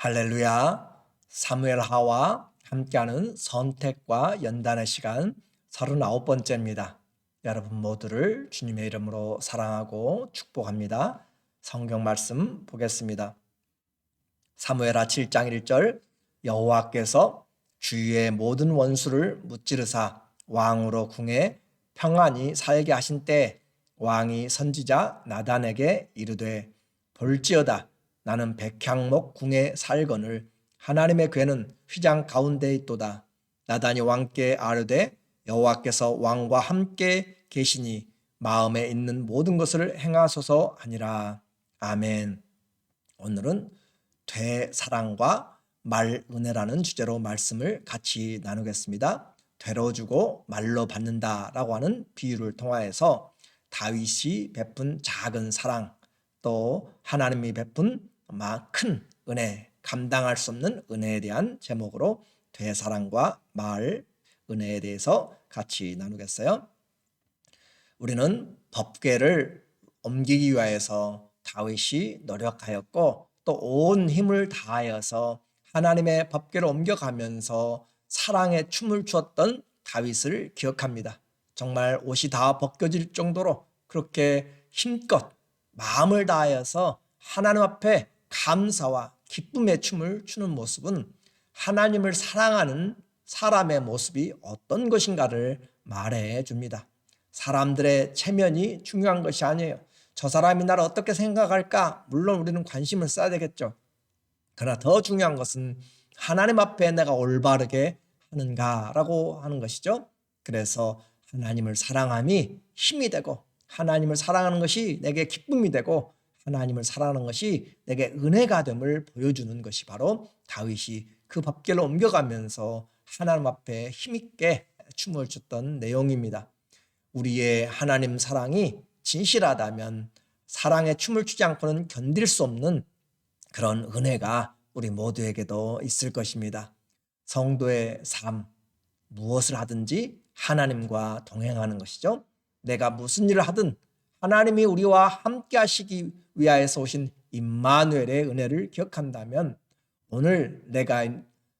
할렐루야. 사무엘하와 함께하는 선택과 연단의 시간 39번째입니다. 여러분 모두를 주님의 이름으로 사랑하고 축복합니다. 성경 말씀 보겠습니다. 사무엘하 7장 1절 여호와께서 주위의 모든 원수를 무찌르사 왕으로 궁에 평안히 살게 하신 때 왕이 선지자 나단에게 이르되 볼지어다 나는 백향목 궁에 살거늘 하나님의 궤는 휘장 가운데 있도다. 나단이 왕께 아뢰되 여호와께서 왕과 함께 계시니 마음에 있는 모든 것을 행하소서 하니라. 아멘. 오늘은 되사랑과 말은혜라는 주제로 말씀을 같이 나누겠습니다. 되로 주고 말로 받는다라고 하는 비유를 통하여서 다윗이 베푼 작은 사랑, 또 하나님이 베푼 큰 은혜, 감당할 수 없는 은혜에 대한 제목으로 되사랑과 말 은혜에 대해서 같이 나누겠어요. 우리는 법궤를 옮기기 위하여서 다윗이 노력하였고 또 온 힘을 다하여서 하나님의 법궤를 옮겨가면서 사랑의 춤을 추었던 다윗을 기억합니다. 정말 옷이 다 벗겨질 정도로 그렇게 힘껏 마음을 다하여서 하나님 앞에 감사와 기쁨의 춤을 추는 모습은 하나님을 사랑하는 사람의 모습이 어떤 것인가를 말해 줍니다. 사람들의 체면이 중요한 것이 아니에요. 저 사람이 나를 어떻게 생각할까? 물론 우리는 관심을 써야 되겠죠. 그러나 더 중요한 것은 하나님 앞에 내가 올바르게 하는가라고 하는 것이죠. 그래서 하나님을 사랑함이 힘이 되고 하나님을 사랑하는 것이 내게 기쁨이 되고 하나님을 사랑하는 것이 내게 은혜가 됨을 보여주는 것이 바로 다윗이 그 법궤를 옮겨가면서 하나님 앞에 힘있게 춤을 췄던 내용입니다. 우리의 하나님 사랑이 진실하다면 사랑에 춤을 추지 않고는 견딜 수 없는 그런 은혜가 우리 모두에게도 있을 것입니다. 성도의 삶, 무엇을 하든지 하나님과 동행하는 것이죠. 내가 무슨 일을 하든 하나님이 우리와 함께 하시기 위하여서 오신 임마누엘의 은혜를 기억한다면 오늘 내가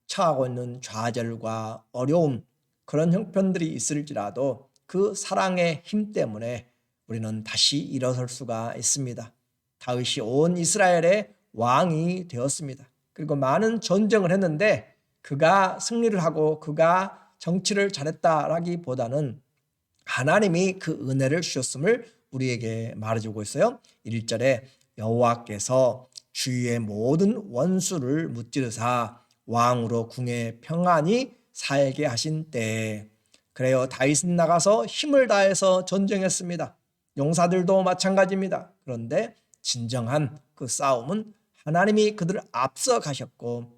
처하고 있는 좌절과 어려움, 그런 형편들이 있을지라도 그 사랑의 힘 때문에 우리는 다시 일어설 수가 있습니다. 다윗이 온 이스라엘의 왕이 되었습니다. 그리고 많은 전쟁을 했는데 그가 승리를 하고 그가 정치를 잘했다라기보다는 하나님이 그 은혜를 주셨음을 우리에게 말해주고 있어요. 1절에 여호와께서 주위의 모든 원수를 무찌르사 왕으로 궁에 평안히 살게 하신 때에, 그래요, 다윗은 나가서 힘을 다해서 전쟁했습니다. 용사들도 마찬가지입니다. 그런데 진정한 그 싸움은 하나님이 그들을 앞서 가셨고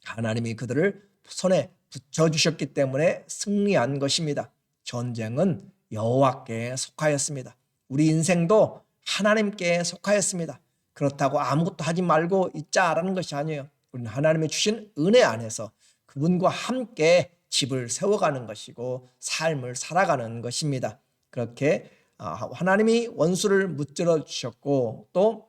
하나님이 그들을 손에 붙여주셨기 때문에 승리한 것입니다. 전쟁은 여호와께 속하였습니다. 우리 인생도 하나님께 속하였습니다. 그렇다고 아무것도 하지 말고 있자라는 것이 아니에요. 우리는 하나님이 주신 은혜 안에서 그분과 함께 집을 세워가는 것이고 삶을 살아가는 것입니다. 그렇게 하나님이 원수를 무찌러 주셨고 또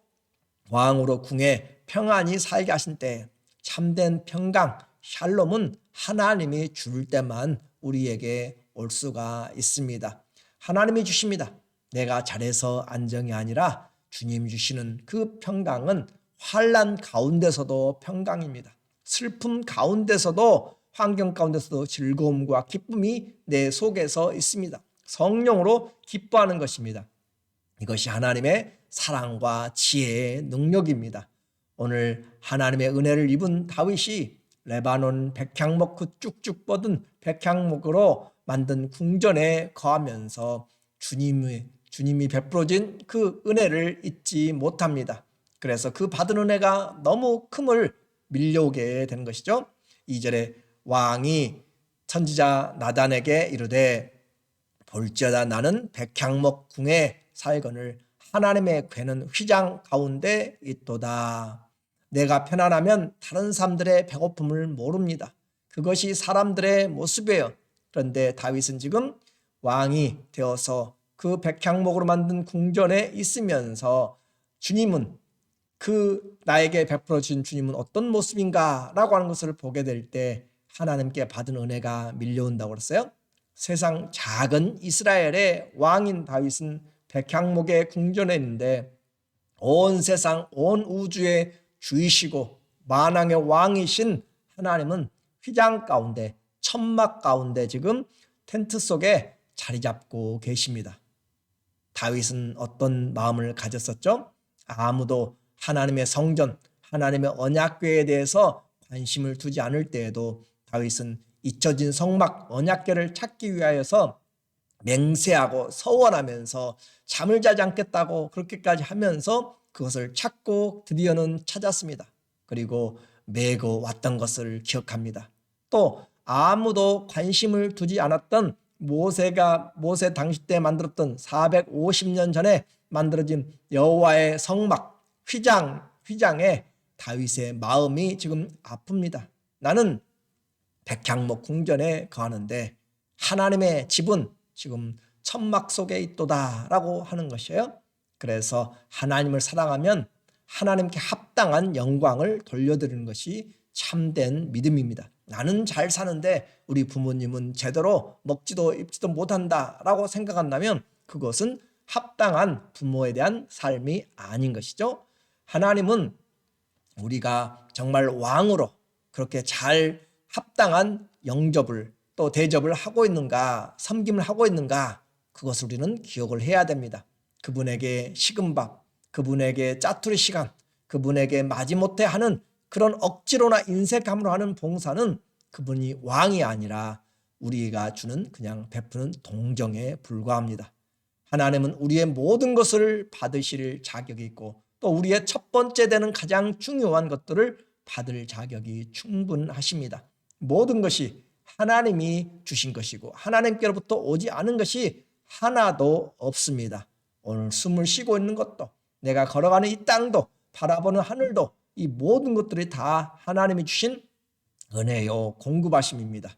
왕으로 궁에 평안히 살게 하신 때 참된 평강, 샬롬은 하나님이 줄 때만 우리에게 올 수가 있습니다. 하나님이 주십니다. 내가 잘해서 안정이 아니라 주님 주시는 그 평강은 환난 가운데서도 평강입니다. 슬픔 가운데서도 환경 가운데서도 즐거움과 기쁨이 내 속에서 있습니다. 성령으로 기뻐하는 것입니다. 이것이 하나님의 사랑과 지혜의 능력입니다. 오늘 하나님의 은혜를 입은 다윗이 레바논 백향목, 그 쭉쭉 뻗은 백향목으로 만든 궁전에 거하면서 주님이 베풀어진 그 은혜를 잊지 못합니다. 그래서 그 받은 은혜가 너무 큼을 밀려오게 된 것이죠. 2절에 왕이 선지자 나단에게 이르되 볼지어다 나는 백향목 궁에 살거늘 하나님의 궤는 휘장 가운데 있도다. 내가 편안하면 다른 사람들의 배고픔을 모릅니다. 그것이 사람들의 모습이에요. 그런데 다윗은 지금 왕이 되어서 그 백향목으로 만든 궁전에 있으면서 주님은 그 나에게 베풀어 주신 주님은 어떤 모습인가라고 하는 것을 보게 될 때 하나님께 받은 은혜가 밀려온다고 그랬어요. 세상 작은 이스라엘의 왕인 다윗은 백향목의 궁전에 있는데 온 세상 온 우주의 주이시고 만왕의 왕이신 하나님은 휘장 가운데 천막 가운데 지금 텐트 속에 자리 잡고 계십니다. 다윗은 어떤 마음을 가졌었죠? 아무도 하나님의 성전, 하나님의 언약궤에 대해서 관심을 두지 않을 때에도 다윗은 잊혀진 성막 언약궤를 찾기 위하여서 맹세하고 서원하면서 잠을 자지 않겠다고 그렇게까지 하면서 그것을 찾고 드디어는 찾았습니다. 그리고 메고 왔던 것을 기억합니다. 또 아무도 관심을 두지 않았던 모세 당시 때 만들었던 450년 전에 만들어진 여호와의 성막 휘장에 다윗의 마음이 지금 아픕니다. 나는 백향목 궁전에 거하는데 하나님의 집은 지금 천막 속에 있도다라고 하는 것이에요. 그래서 하나님을 사랑하면 하나님께 합당한 영광을 돌려드리는 것이 참된 믿음입니다. 나는 잘 사는데 우리 부모님은 제대로 먹지도 입지도 못한다라고 생각한다면 그것은 합당한 부모에 대한 삶이 아닌 것이죠. 하나님은 우리가 정말 왕으로 그렇게 잘 합당한 영접을 또 대접을 하고 있는가, 섬김을 하고 있는가, 그것을 우리는 기억을 해야 됩니다. 그분에게 식은 밥, 그분에게 짜투리 시간, 그분에게 마지못해 하는 그런 억지로나 인색함으로 하는 봉사는 그분이 왕이 아니라 우리가 주는 그냥 베푸는 동정에 불과합니다. 하나님은 우리의 모든 것을 받으실 자격이 있고 또 우리의 첫 번째 되는 가장 중요한 것들을 받을 자격이 충분하십니다. 모든 것이 하나님이 주신 것이고 하나님께로부터 오지 않은 것이 하나도 없습니다. 오늘 숨을 쉬고 있는 것도 내가 걸어가는 이 땅도 바라보는 하늘도 이 모든 것들이 다 하나님이 주신 은혜요 공급하심입니다.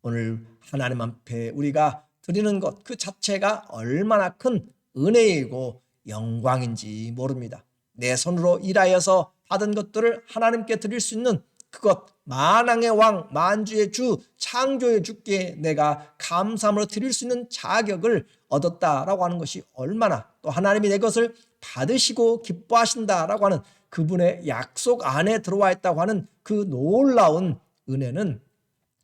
오늘 하나님 앞에 우리가 드리는 것 그 자체가 얼마나 큰 은혜이고 영광인지 모릅니다. 내 손으로 일하여서 받은 것들을 하나님께 드릴 수 있는 그것 만왕의 왕 만주의 주 창조의 주께 내가 감사함으로 드릴 수 있는 자격을 얻었다라고 하는 것이 얼마나 또 하나님이 내 것을 받으시고 기뻐하신다라고 하는 그분의 약속 안에 들어와 있다고 하는 그 놀라운 은혜는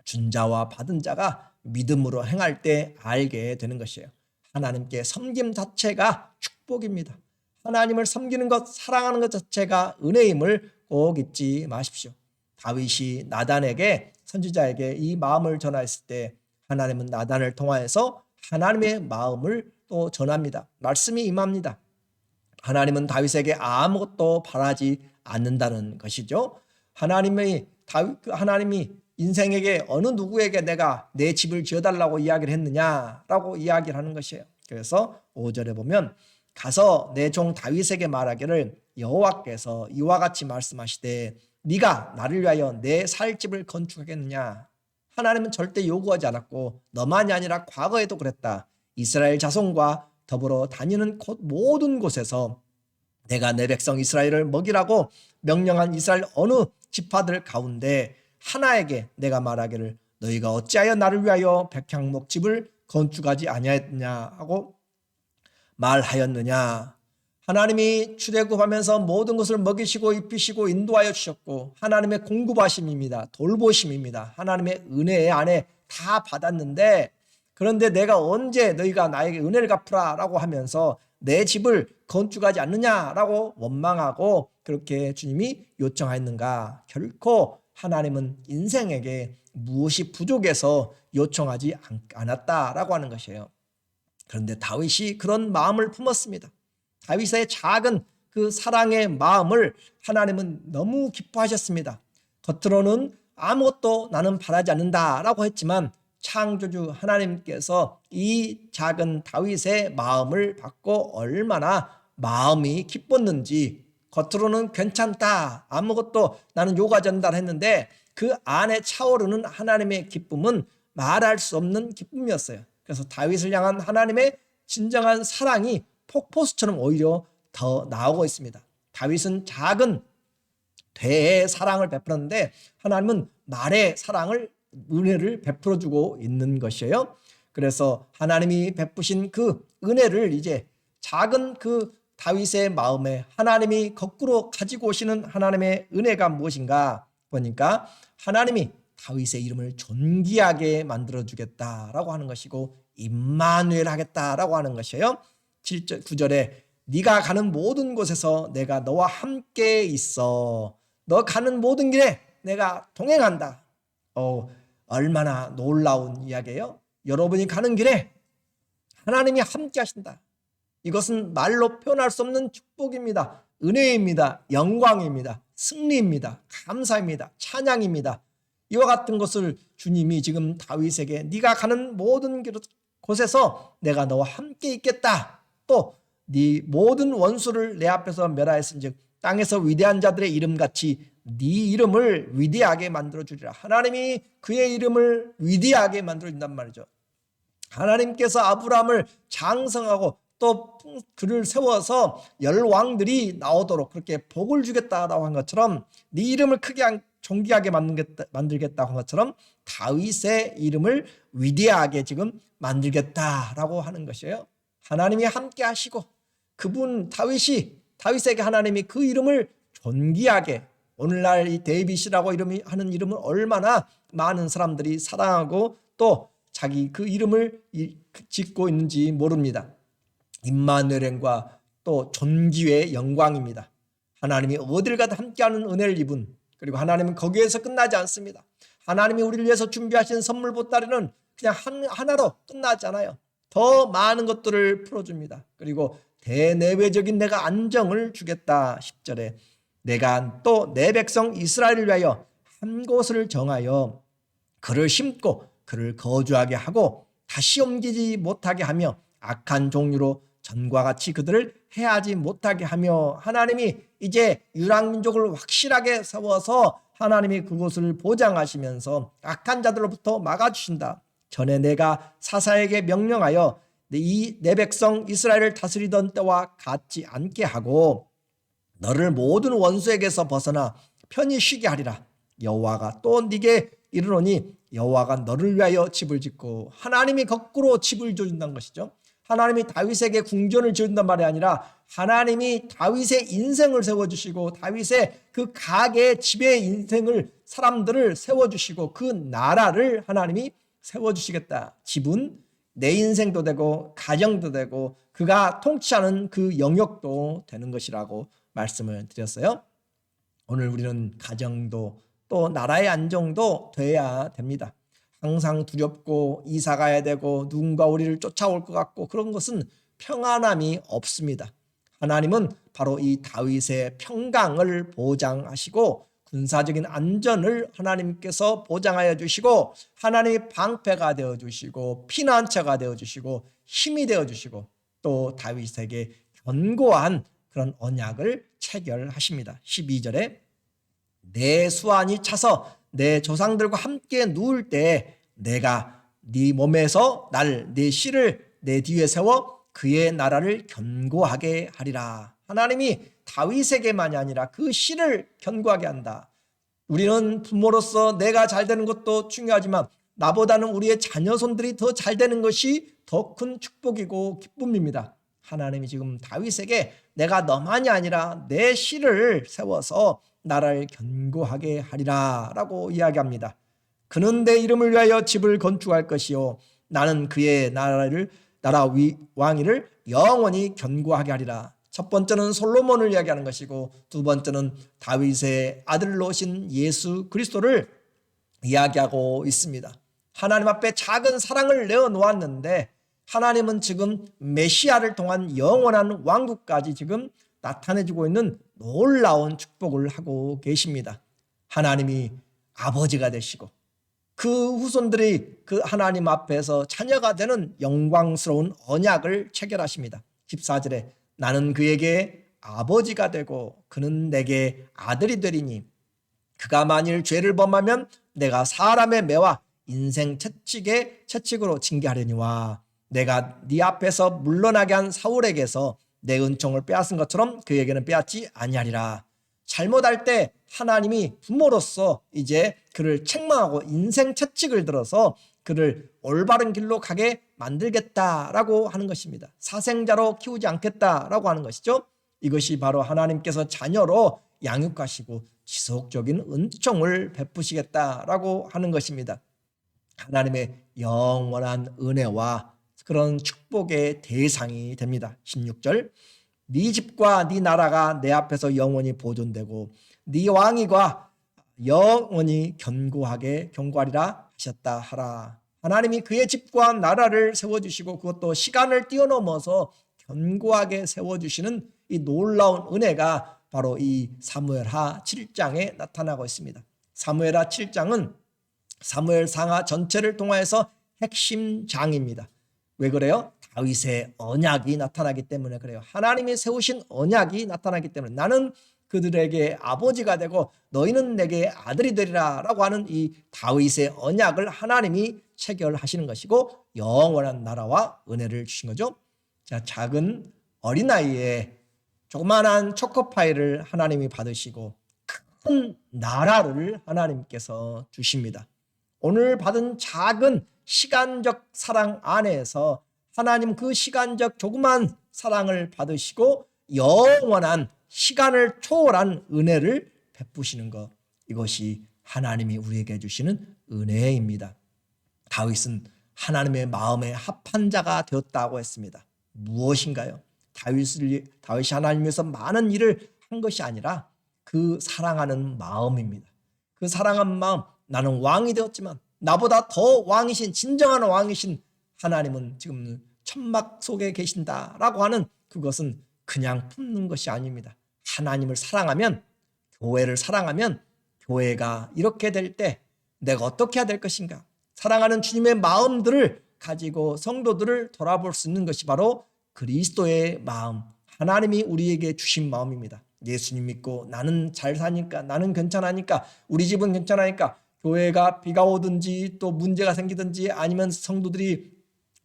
준 자와 받은 자가 믿음으로 행할 때 알게 되는 것이에요. 하나님께 섬김 자체가 축복입니다. 하나님을 섬기는 것, 사랑하는 것 자체가 은혜임을 꼭 잊지 마십시오. 다윗이 나단에게 선지자에게 이 마음을 전하였을 때 하나님은 나단을 통하여서 하나님의 마음을 또 전합니다. 말씀이 임합니다. 하나님은 다윗에게 아무것도 바라지 않는다는 것이죠. 하나님이 인생에게 어느 누구에게 내가 내 집을 지어달라고 이야기를 했느냐라고 이야기를 하는 것이에요. 그래서 5절에 보면 가서 내 종 다윗에게 말하기를 여호와께서 이와 같이 말씀하시되 네가 나를 위하여 내 살 집을 건축하겠느냐. 하나님은 절대 요구하지 않았고 너만이 아니라 과거에도 그랬다. 이스라엘 자손과 더불어 다니는 모든 곳에서 내가 내 백성 이스라엘을 먹이라고 명령한 이스라엘 어느 지파들 가운데 하나에게 내가 말하기를 너희가 어찌하여 나를 위하여 백향목 집을 건축하지 아니하였느냐 하고 말하였느냐. 하나님이 출애굽하면서 모든 것을 먹이시고 입히시고 인도하여 주셨고 하나님의 공급하심입니다. 돌보심입니다. 하나님의 은혜 안에 다 받았는데 그런데 내가 언제 너희가 나에게 은혜를 갚으라 라고 하면서 내 집을 건축하지 않느냐라고 원망하고 그렇게 주님이 요청하였는가. 결코 하나님은 인생에게 무엇이 부족해서 요청하지 않았다라고 하는 것이에요. 그런데 다윗이 그런 마음을 품었습니다. 다윗의 작은 그 사랑의 마음을 하나님은 너무 기뻐하셨습니다. 겉으로는 아무것도 나는 바라지 않는다라고 했지만 창조주 하나님께서 이 작은 다윗의 마음을 받고 얼마나 마음이 기뻤는지 겉으로는 괜찮다 아무것도 나는 요구하지 않는다 했는데 그 안에 차오르는 하나님의 기쁨은 말할 수 없는 기쁨이었어요. 그래서 다윗을 향한 하나님의 진정한 사랑이 폭포수처럼 오히려 더 나오고 있습니다. 다윗은 작은 대의 사랑을 베풀었는데 하나님은 말의 사랑을, 은혜를 베풀어주고 있는 것이에요. 그래서 하나님이 베푸신 그 은혜를 이제 작은 그 다윗의 마음에 하나님이 거꾸로 가지고 오시는 하나님의 은혜가 무엇인가 보니까 하나님이 다윗의 이름을 존귀하게 만들어주겠다라고 하는 것이고 임마누엘 하겠다라고 하는 것이에요. 7절, 9절에 네가 가는 모든 곳에서 내가 너와 함께 있어. 너 가는 모든 길에 내가 동행한다. 얼마나 놀라운 이야기예요. 여러분이 가는 길에 하나님이 함께 하신다. 이것은 말로 표현할 수 없는 축복입니다. 은혜입니다. 영광입니다. 승리입니다. 감사입니다. 찬양입니다. 이와 같은 것을 주님이 지금 다윗에게 네가 가는 모든 곳에서 내가 너와 함께 있겠다. 또 네 모든 원수를 내 앞에서 멸하였은즉 땅에서 위대한 자들의 이름같이 네 이름을 위대하게 만들어주리라. 하나님이 그의 이름을 위대하게 만들어준단 말이죠. 하나님께서 아브라함을 장성하고 또 그를 세워서 열왕들이 나오도록 그렇게 복을 주겠다라고 한 것처럼 네 이름을 크게 존귀하게 만들겠다고 한 것처럼 다윗의 이름을 위대하게 지금 만들겠다라고 하는 것이에요. 하나님이 함께 하시고 그분 다윗에게 하나님이 그 이름을 존귀하게, 오늘날 이 데이빗이라고 하는 이름은 얼마나 많은 사람들이 사랑하고 또 자기 그 이름을 짓고 있는지 모릅니다. 임마누엘과 또 존귀의 영광입니다. 하나님이 어딜 가도 함께하는 은혜를 입은, 그리고 하나님은 거기에서 끝나지 않습니다. 하나님이 우리를 위해서 준비하신 선물 보따리는 그냥 하나로 끝나지 않아요. 더 많은 것들을 풀어줍니다. 그리고 대내외적인 내가 안정을 주겠다. 10절에 내가 또 내 백성 이스라엘을 위하여 한 곳을 정하여 그를 심고 그를 거주하게 하고 다시 옮기지 못하게 하며 악한 종류로 전과 같이 그들을 해하지 못하게 하며, 하나님이 이제 유랑민족을 확실하게 세워서 하나님이 그곳을 보장하시면서 악한 자들로부터 막아주신다. 전에 내가 사사에게 명령하여 내 백성 이스라엘을 다스리던 때와 같지 않게 하고 너를 모든 원수에게서 벗어나 편히 쉬게 하리라. 여호와가 또 네게 이르노니 여호와가 너를 위하여 집을 짓고, 하나님이 거꾸로 집을 지어준다는 것이죠. 하나님이 다윗에게 궁전을 지어준단 말이 아니라 하나님이 다윗의 인생을 세워주시고 다윗의 그 가게 집의 인생을, 사람들을 세워주시고 그 나라를 하나님이 세워주시겠다. 집은 내 인생도 되고 가정도 되고 그가 통치하는 그 영역도 되는 것이라고 말씀을 드렸어요. 오늘 우리는 가정도 또 나라의 안정도 돼야 됩니다. 항상 두렵고 이사 가야 되고 누군가 우리를 쫓아올 것 같고 그런 것은 평안함이 없습니다. 하나님은 바로 이 다윗의 평강을 보장하시고 군사적인 안전을 하나님께서 보장하여 주시고 하나님의 방패가 되어 주시고 피난처가 되어 주시고 힘이 되어 주시고 또 다윗에게 견고한 그런 언약을 체결하십니다. 12절에 내 수완이 차서 내 조상들과 함께 누울 때 내가 네 몸에서 내 씨를 내 뒤에 세워 그의 나라를 견고하게 하리라. 하나님이 다윗에게만이 아니라 그 씨를 견고하게 한다. 우리는 부모로서 내가 잘 되는 것도 중요하지만 나보다는 우리의 자녀손들이 더 잘 되는 것이 더 큰 축복이고 기쁨입니다. 하나님이 지금 다윗에게 내가 너만이 아니라 내 씨를 세워서 나라를 견고하게 하리라 라고 이야기합니다. 그는 내 이름을 위하여 집을 건축할 것이요 나는 그의 나라 왕위를 영원히 견고하게 하리라. 첫 번째는 솔로몬을 이야기하는 것이고 두 번째는 다윗의 아들로 오신 예수 그리스도를 이야기하고 있습니다. 하나님 앞에 작은 사랑을 내어놓았는데 하나님은 지금 메시아를 통한 영원한 왕국까지 지금 나타내주고 있는 놀라운 축복을 하고 계십니다. 하나님이 아버지가 되시고 그 후손들이 그 하나님 앞에서 자녀가 되는 영광스러운 언약을 체결하십니다. 14절에 나는 그에게 아버지가 되고 그는 내게 아들이 되리니 그가 만일 죄를 범하면 내가 사람의 매와 인생 채찍으로 징계하려니와 내가 네 앞에서 물러나게 한 사울에게서 내 은총을 빼앗은 것처럼 그에게는 빼앗지 아니하리라. 잘못할 때 하나님이 부모로서 이제 그를 책망하고 인생 채찍을 들어서 그를 올바른 길로 가게 만들겠다라고 하는 것입니다. 사생자로 키우지 않겠다라고 하는 것이죠. 이것이 바로 하나님께서 자녀로 양육하시고 지속적인 은총을 베푸시겠다라고 하는 것입니다. 하나님의 영원한 은혜와 그런 축복의 대상이 됩니다. 16절, 네 집과 네 나라가 내 앞에서 영원히 보존되고 네 왕위가 영원히 견고하리라 하셨다 하라. 하나님이 그의 집과 나라를 세워주시고 그것도 시간을 뛰어넘어서 견고하게 세워주시는 이 놀라운 은혜가 바로 이 사무엘하 7장에 나타나고 있습니다. 사무엘하 7장은 사무엘 상하 전체를 통하여서 핵심 장입니다. 왜 그래요? 다윗의 언약이 나타나기 때문에 그래요. 하나님이 세우신 언약이 나타나기 때문에 나는 그들에게 아버지가 되고 너희는 내게 아들이 되리라 라고 하는 이 다윗의 언약을 하나님이 체결하시는 것이고 영원한 나라와 은혜를 주신 거죠. 자, 작은 어린아이의 조그만한 초코파이를 하나님이 받으시고 큰 나라를 하나님께서 주십니다. 오늘 받은 작은 시간적 사랑 안에서 하나님 그 시간적 조그만 사랑을 받으시고 영원한 시간을 초월한 은혜를 베푸시는 것, 이것이 하나님이 우리에게 주시는 은혜입니다. 다윗은 하나님의 마음에 합한 자가 되었다고 했습니다. 무엇인가요? 다윗이 하나님께서 많은 일을 한 것이 아니라 그 사랑하는 마음입니다. 그 사랑하는 마음, 나는 왕이 되었지만 나보다 더 왕이신, 진정한 왕이신 하나님은 지금 천막 속에 계신다라고 하는 그것은 그냥 품는 것이 아닙니다. 하나님을 사랑하면, 교회를 사랑하면 교회가 이렇게 될 때 내가 어떻게 해야 될 것인가, 사랑하는 주님의 마음들을 가지고 성도들을 돌아볼 수 있는 것이 바로 그리스도의 마음, 하나님이 우리에게 주신 마음입니다. 예수님 믿고 나는 잘 사니까, 나는 괜찮으니까, 우리 집은 괜찮으니까, 교회가 비가 오든지 또 문제가 생기든지 아니면 성도들이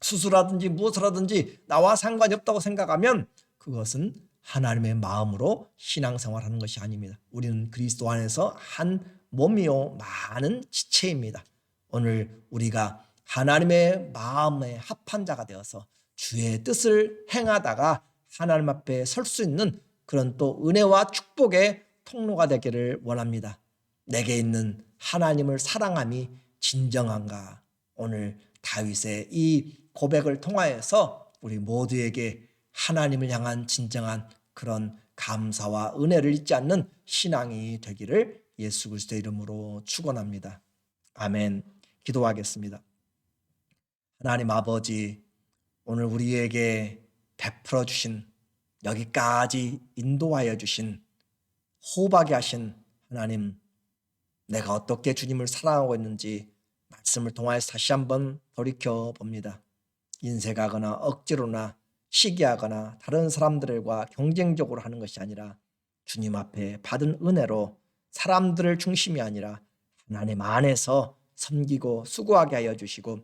수술하든지 무엇을 하든지 나와 상관이 없다고 생각하면 그것은 하나님의 마음으로 신앙생활하는 것이 아닙니다. 우리는 그리스도 안에서 한 몸이요 많은 지체입니다. 오늘 우리가 하나님의 마음에 합한 자가 되어서 주의 뜻을 행하다가 하나님 앞에 설 수 있는 그런 또 은혜와 축복의 통로가 되기를 원합니다. 내게 있는 하나님을 사랑함이 진정한가? 오늘 다윗의 이 고백을 통하여서 우리 모두에게 하나님을 향한 진정한 그런 감사와 은혜를 잊지 않는 신앙이 되기를 예수 그리스도의 이름으로 축원합니다. 아멘. 기도하겠습니다. 하나님 아버지, 오늘 우리에게 베풀어 주신, 여기까지 인도하여 주신, 호흡하게 하신 하나님, 내가 어떻게 주님을 사랑하고 있는지 말씀을 통하여서 다시 한번 돌이켜 봅니다. 인색하거나 억지로나 시기하거나 다른 사람들과 경쟁적으로 하는 것이 아니라 주님 앞에 받은 은혜로 사람들을 중심이 아니라 하나님 안에서 섬기고 수고하게 하여 주시고,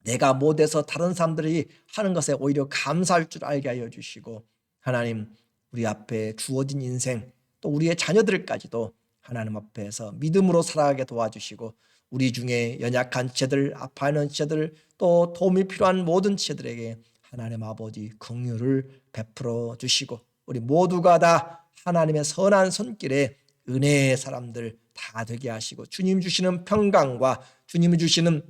내가 못해서 다른 사람들이 하는 것에 오히려 감사할 줄 알게 하여 주시고, 하나님 우리 앞에 주어진 인생 또 우리의 자녀들까지도 하나님 앞에서 믿음으로 살아가게 도와주시고, 우리 중에 연약한 지체들, 아파하는 지체들, 또 도움이 필요한 모든 지체들에게 하나님 아버지 긍휼을 베풀어 주시고, 우리 모두가 다 하나님의 선한 손길에 은혜의 사람들 다 되게 하시고, 주님 주시는 평강과 주님이 주시는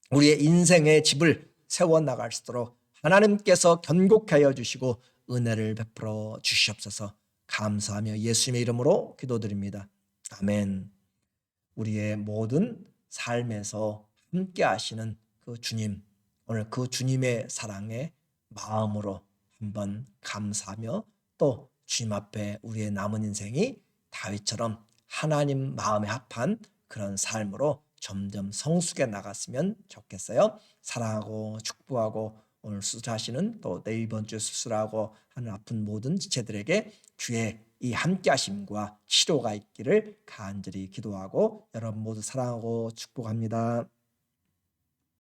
우리의 인생의 집을 세워나갈 수 있도록 하나님께서 견고케 하여 주시고 은혜를 베풀어 주시옵소서. 감사하며 예수님의 이름으로 기도드립니다. 아멘. 우리의 모든 삶에서 함께 하시는 그 주님, 오늘 그 주님의 사랑에 마음으로 한번 감사하며 또 주님 앞에 우리의 남은 인생이 다윗처럼 하나님 마음에 합한 그런 삶으로 점점 성숙해 나갔으면 좋겠어요. 사랑하고 축복하고 오늘 수술하시는 또 내일 이번 주에 수술하고 하는 아픈 모든 지체들에게 주의 이 함께하심과 치료가 있기를 간절히 기도하고 여러분 모두 사랑하고 축복합니다.